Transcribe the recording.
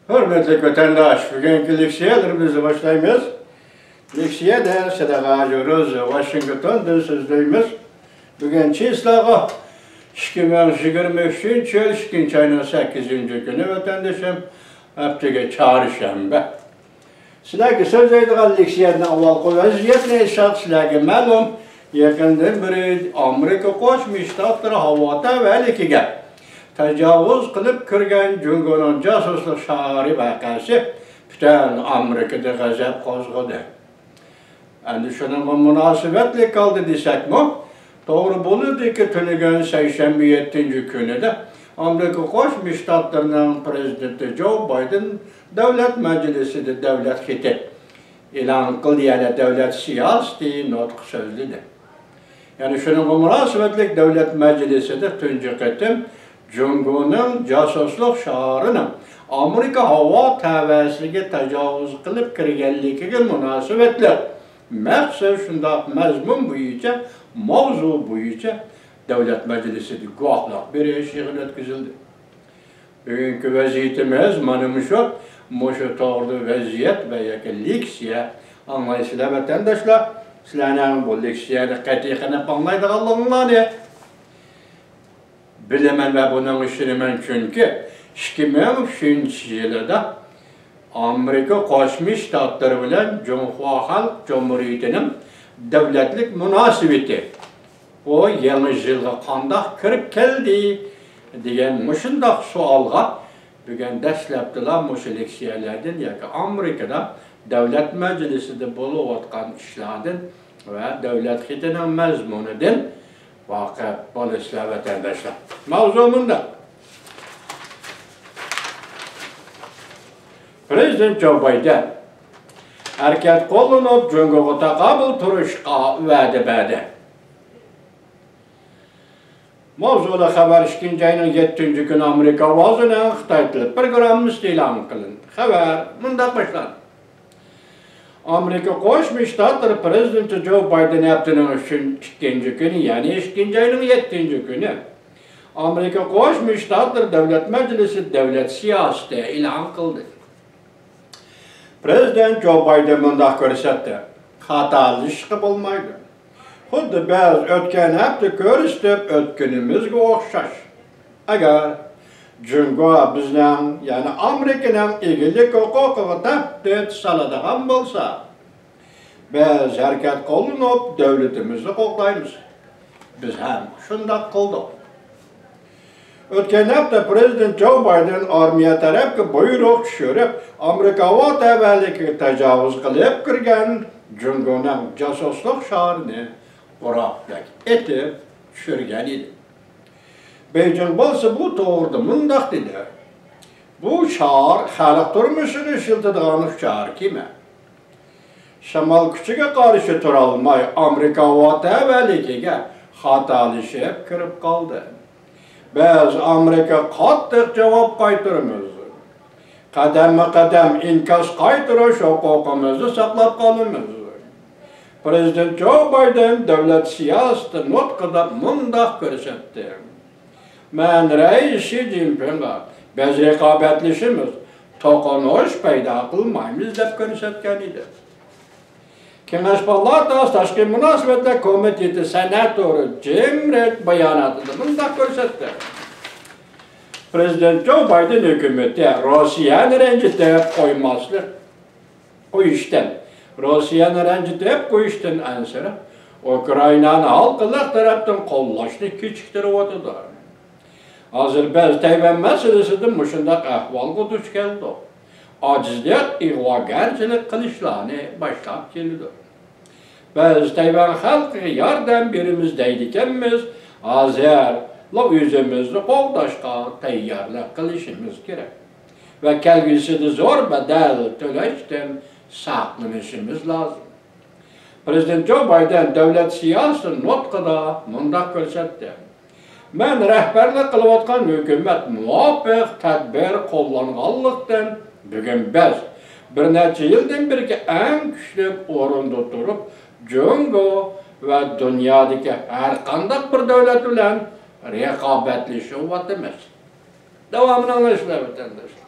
Hürmetli vatandaş, bugünkü leksiyalarımızı başlayımız. Leksiya dersine ağacıyoruz, Washington'da sözlüğümüz. Bugün çizlağı 2023 yıl 2. ayının 8. günü vatandaşım haftaga çarşamba. Sizlerge söz aydıgan leksiyadan avval vaziyet neyse sizlerge ma'lum yakından biri Amerika Qo'shma Shtatlari havoda valikiga tajovuz qilib kirgan Jungoning josuslik shari voqeasi butun Amerikada g'azab qo'zg'adi. Endi shunga munosabatli qoldi desakmi, to'g'ri bo'ladi-ki, tunagan 87-kunida Amerika Qo'shma Shtatlarining prezidenti Joe Biden davlat majlisida davlat xiti e'lon qildi, ya'ni davlat siyosiy nutq so'zladi. Yani şunun munosabatli davlat majlisida tunji qatim Jungoning josuslik sharini Amerika havo tavasiga tajovuz qilib kirganligiga munosabatli maqsad shundoq mazmun bo'yicha, mavzu bo'yicha davlat majlisida guvohlik berish yig'ini o'tkazildi. Bugungi vaziyatimiz mana shu to'g'ri vaziyat va leksiya anlaysizlar vatandoshlar. Sizlarning bu leksiyani qat'iy qilib anlaydiganliginglarni bilaman va buning ishonaman, chunki 2003 yilida Amerika Qo'shma Shtatlari bilan Junxo Xalq Jumhuriyatining davlatlik munosabati o yangi yilga qanday kirib keldi degan shundoq savolga bugun dastlabdilar mushu leksiyalardan yoki Amerikada davlat majlisida bo'layotgan ishlardan va davlat xitining mazmunidan vaqif bo'lisizlar vatandoshlar. Mavzu bunda. Prezident Joe Biden harakat qo'llanib Jungoga taqobil turishga va'da berdi. Mavzuda xabar 2. ayning 7. kuni Amerika ovozining Xitoy tili programmasi e'lon qilindi. Xabar bunday boshlandi. Amerika Qo'shma Shtatlari prezidenti Joe Biden haftaning 2. kuni, ya'ni 2. ayning 7. kuni Amerika Qo'shma Shtatlari davlat majlisi davlat siyosati e'lon qildi. Prezident Joe Biden bunday ko'rsatdi: xatolik bo'lmaydi. Xuddi biz o'tgan hafta ko'rishib o'tganimizga o'xshash. Agar Jungo bizning, ya'ni Amerikaning egilik huquqiga tahdid soladigan bo'lsa, biz harakat qo'llanib davlatimizni qo'llaymiz. Biz ham shunday qildik. O'tgan hafta Prezident Joe Biden armiya tarafga buyruq tushirib, Amerika havo tavalligiga tajovuz qilib kirgan Jungoning josuslik sharini qo'rqoq etib tushirgan edi. Beijing bo'lsa bu to'g'rida mundaq dedi: bu shahar xalq turmushini shiltadigan shahar kema. Shamol kuchiga qarshi tura olmay Amerika havo tavalligiga xatolashib kirib qoldi. Biz Amerika qattiq javob qaytaramiz. Qadam-qadam inkas qaytarish huquqimizni saqlab qolamiz. Prezident Joe Biden davlat siyosati nutqida mundaq ko'rsatdi: Men rais Xi Jinpingga biz raqobatlashimiz, to'qinish paydo qilmaymiz deb ko'rsatgan edi. Kengash palatasi tashqi munosabatlar komiteti senatori Jim Reid bayonotida bunday ko'rsatdi: Prezident Joe Biden hukumati Rossiyani ranjitib qo'yishdan ansirab, Ukrainani xalqlar tarafdan qo'llashni kechiktirib o'tdi. Hozir biz Tayvan masalasida shunday ahvolga duch keldik. Ojizlik, ig'vogarchilik qilishlarni boshlab keldi. Biz Tayvan xalqiga yordam beramiz deydiganmiz, hozir o'zimizni qo'llashga tayyorlik qilishimiz kerak va kelgusida zo'r badal to'lashdan saqlanishimiz lozim. Prezident Joe Biden davlat siyosati nutqida bunday ko'rsatdi: Men rahbarlik qilayotgan hukumat muvofiq tadbir qo'llanganlikdan bugun biz bir necha yildan beri eng kuchli o'rinda turib, Jungo va dunyodagi har qanday bir davlat bilan raqobatlashyapmiz. Davomini anglashlar vatandoshlar.